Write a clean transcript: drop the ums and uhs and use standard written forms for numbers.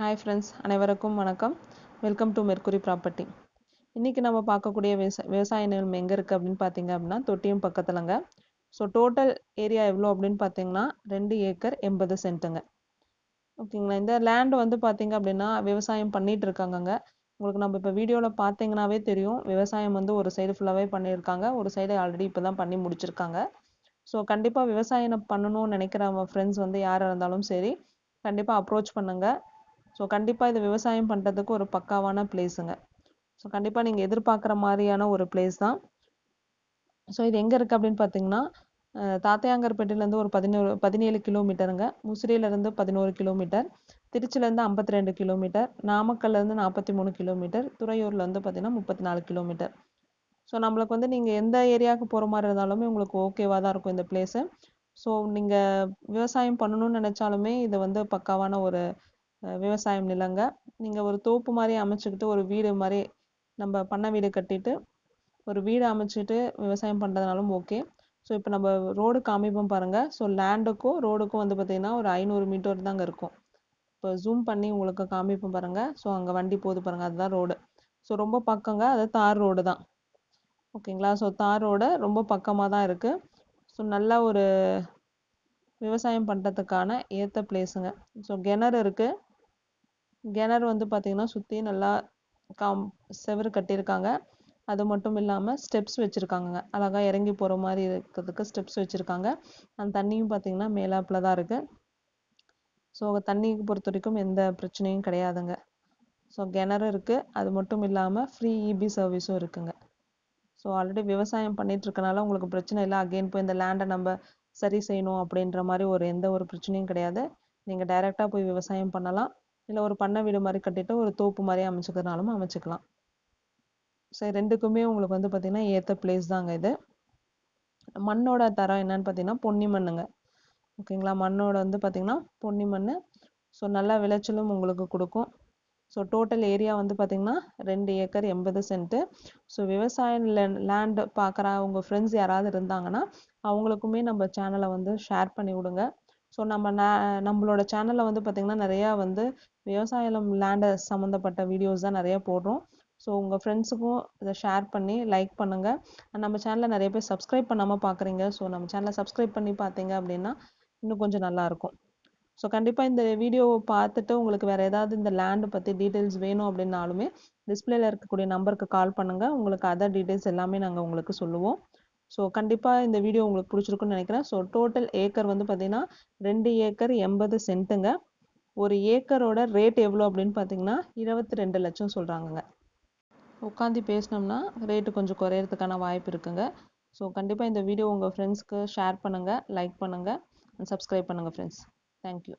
Hi friends, அனைவருக்கும் வணக்கம். Welcome to mercury property. இன்றைக்கி நம்ம பார்க்கக்கூடிய விவசாய நிலம் எங்கே இருக்குது அப்படின்னு பார்த்தீங்க அப்படின்னா தொட்டியம் பக்கத்துலங்க. ஸோ டோட்டல் ஏரியா எவ்வளோ அப்படின்னு பார்த்தீங்கன்னா 2 ஏக்கர் 80 சென்ட்டுங்க. ஓகேங்களா. இந்த லேண்டு வந்து பார்த்தீங்க அப்படின்னா விவசாயம் பண்ணிகிட்டு இருக்காங்கங்க. உங்களுக்கு நம்ம இப்போ வீடியோவில் பார்த்தீங்கன்னாவே தெரியும், விவசாயம் வந்து ஒரு சைடு ஃபுல்லாகவே பண்ணியிருக்காங்க, ஒரு சைடு ஆல்ரெடி இப்போ தான் பண்ணி முடிச்சிருக்காங்க. ஸோ கண்டிப்பாக விவசாயம் பண்ணணும்னு நினைக்கிற ஃப்ரெண்ட்ஸ் வந்து யாராக இருந்தாலும் சரி, கண்டிப்பாக அப்ரோச் பண்ணுங்கள். ஸோ கண்டிப்பாக இது விவசாயம் பண்ணுறதுக்கு ஒரு பக்காவான பிளேஸுங்க. ஸோ கண்டிப்பாக நீங்கள் எதிர்பார்க்குற மாதிரியான ஒரு பிளேஸ் தான். ஸோ இது எங்கே இருக்குது அப்படின்னு பார்த்தீங்கன்னா தாத்தையாங்கர்பேட்டையிலேருந்து ஒரு 17 கிலோமீட்டருங்க, முசிறியிலேருந்து 11 கிலோமீட்டர், திருச்சியிலேருந்து 52 கிலோமீட்டர், நாமக்கல்லேருந்து 43 கிலோமீட்டர், துறையூரில் வந்து பார்த்தீங்கன்னா 34 கிலோமீட்டர். ஸோ நம்மளுக்கு வந்து நீங்கள் எந்த ஏரியாவுக்கு போகிற மாதிரி இருந்தாலுமே உங்களுக்கு ஓகேவாக தான் இருக்கும் இந்த பிளேஸு. ஸோ நீங்கள் விவசாயம் பண்ணணும்னு நினச்சாலுமே இது வந்து பக்காவான ஒரு விவசாயம் நிலங்க. நீங்கள் ஒரு தோப்பு மாதிரி அமைச்சுக்கிட்டு ஒரு வீடு மாதிரி நம்ம பண்ணை வீடு கட்டிட்டு ஒரு வீடு அமைச்சிட்டு விவசாயம் பண்ணுறதுனாலும் ஓகே. ஸோ இப்போ நம்ம ரோடு காமிப்போம் பாருங்கள். ஸோ லேண்டுக்கும் ரோடுக்கும் வந்து பார்த்திங்கன்னா ஒரு 500 மீட்டர் தாங்க இருக்கும். இப்போ ஜூம் பண்ணி உங்களுக்கு காமிப்போம் பாருங்கள். ஸோ அங்கே வண்டி போகுது பாருங்கள், அதுதான் ரோடு. ஸோ ரொம்ப பக்கங்க, அது தார் ரோடு தான். ஓகேங்களா. ஸோ தார் ரோடு ரொம்ப பக்கமாக தான் இருக்குது. ஸோ நல்ல ஒரு விவசாயம் பண்ணுறதுக்கான ஏற்ற பிளேஸுங்க. ஸோ கிணறு இருக்குது. கிணறு வந்து பார்த்திங்கன்னா சுற்றி நல்லா செவரு கட்டியிருக்காங்க. அது மட்டும் இல்லாமல் ஸ்டெப்ஸ் வச்சுருக்காங்க, அழகாக இறங்கி போகிற மாதிரி இருக்கிறதுக்கு ஸ்டெப்ஸ் வச்சுருக்காங்க. அந்த தண்ணியும் பார்த்திங்கன்னா மேலாப்பில் தான் இருக்குது. ஸோ தண்ணிக்கு பொறுத்த வரைக்கும் எந்த பிரச்சனையும் கிடையாதுங்க. ஸோ கிணறு இருக்குது. அது மட்டும் இல்லாமல் ஃப்ரீ இபி சர்வீஸும் இருக்குங்க. ஸோ ஆல்ரெடி விவசாயம் பண்ணிகிட்ருக்கனால உங்களுக்கு பிரச்சனை இல்லை. அகெயின் போய் இந்த லேண்டை நம்ம சரி செய்யணும் அப்படின்ற மாதிரி எந்த ஒரு பிரச்சனையும் கிடையாது. நீங்கள் டைரெக்டாக போய் விவசாயம் பண்ணலாம். இல்லை ஒரு பண்ணை வீடு மாதிரி கட்டிட்டு ஒரு தோப்பு மாதிரி அமைச்சுக்கிறதுனாலும் அமைச்சுக்கலாம். சரி, ரெண்டுக்குமே உங்களுக்கு வந்து பார்த்திங்கன்னா ஏற்ற பிளேஸ் தாங்க இது. மண்ணோட தரம் என்னன்னு பார்த்தீங்கன்னா பொன்னி மண்ணுங்க. ஓகேங்களா. மண்ணோட வந்து பார்த்திங்கன்னா பொன்னி மண். ஸோ நல்லா விளைச்சலும் உங்களுக்கு கொடுக்கும். ஸோ டோட்டல் ஏரியா வந்து பார்த்திங்கன்னா 2 ஏக்கர் 80 சென்ட்டு. ஸோ விவசாய லேண்டு பார்க்குற உங்கள் ஃப்ரெண்ட்ஸ் யாராவது இருந்தாங்கன்னா அவங்களுக்குமே நம்ம சேனலை வந்து ஷேர் பண்ணி விடுங்க. ஸோ நம்மளோட சேனலில் வந்து பார்த்திங்கன்னா நிறையா வந்து விவசாயம் லேண்டு சம்மந்தப்பட்ட வீடியோஸ் தான் நிறையா போடுறோம். ஸோ உங்கள் ஃப்ரெண்ட்ஸுக்கும் இதை ஷேர் பண்ணி லைக் பண்ணுங்கள். நம்ம சேனலை நிறைய பேர் சப்ஸ்கிரைப் பண்ணாமல் பார்க்குறீங்க. ஸோ நம்ம சேனலை சப்ஸ்கிரைப் பண்ணி பார்த்தீங்க அப்படின்னா இன்னும் கொஞ்சம் நல்லாயிருக்கும். ஸோ கண்டிப்பாக இந்த வீடியோவை பார்த்துட்டு உங்களுக்கு வேறு ஏதாவது இந்த லேண்டு பற்றி டீட்டெயில்ஸ் வேணும் அப்படின்னாலுமே டிஸ்பிளேல இருக்கக்கூடிய நம்பருக்கு கால் பண்ணுங்கள். உங்களுக்கு அதர் டீட்டெயில்ஸ் எல்லாமே நாங்கள் உங்களுக்கு சொல்லுவோம். ஸோ கண்டிப்பாக இந்த வீடியோ உங்களுக்கு பிடிச்சிருக்குன்னு நினைக்கிறேன். ஸோ டோட்டல் ஏக்கர் வந்து பார்த்திங்கன்னா 2 ஏக்கர் 80 சென்ட்டுங்க. ஒரு ஏக்கரோட ரேட் எவ்வளோ அப்படின்னு பார்த்தீங்கன்னா 22 லட்சம் சொல்கிறாங்கங்க. உட்காந்து பேசினோம்னா ரேட்டு கொஞ்சம் குறையிறதுக்கான வாய்ப்பு இருக்குங்க. ஸோ கண்டிப்பாக இந்த வீடியோ உங்கள் ஃப்ரெண்ட்ஸ்க்கு ஷேர் பண்ணுங்கள், லைக் பண்ணுங்கள், சப்ஸ்கிரைப் பண்ணுங்கள் ஃப்ரெண்ட்ஸ். தேங்க்யூ.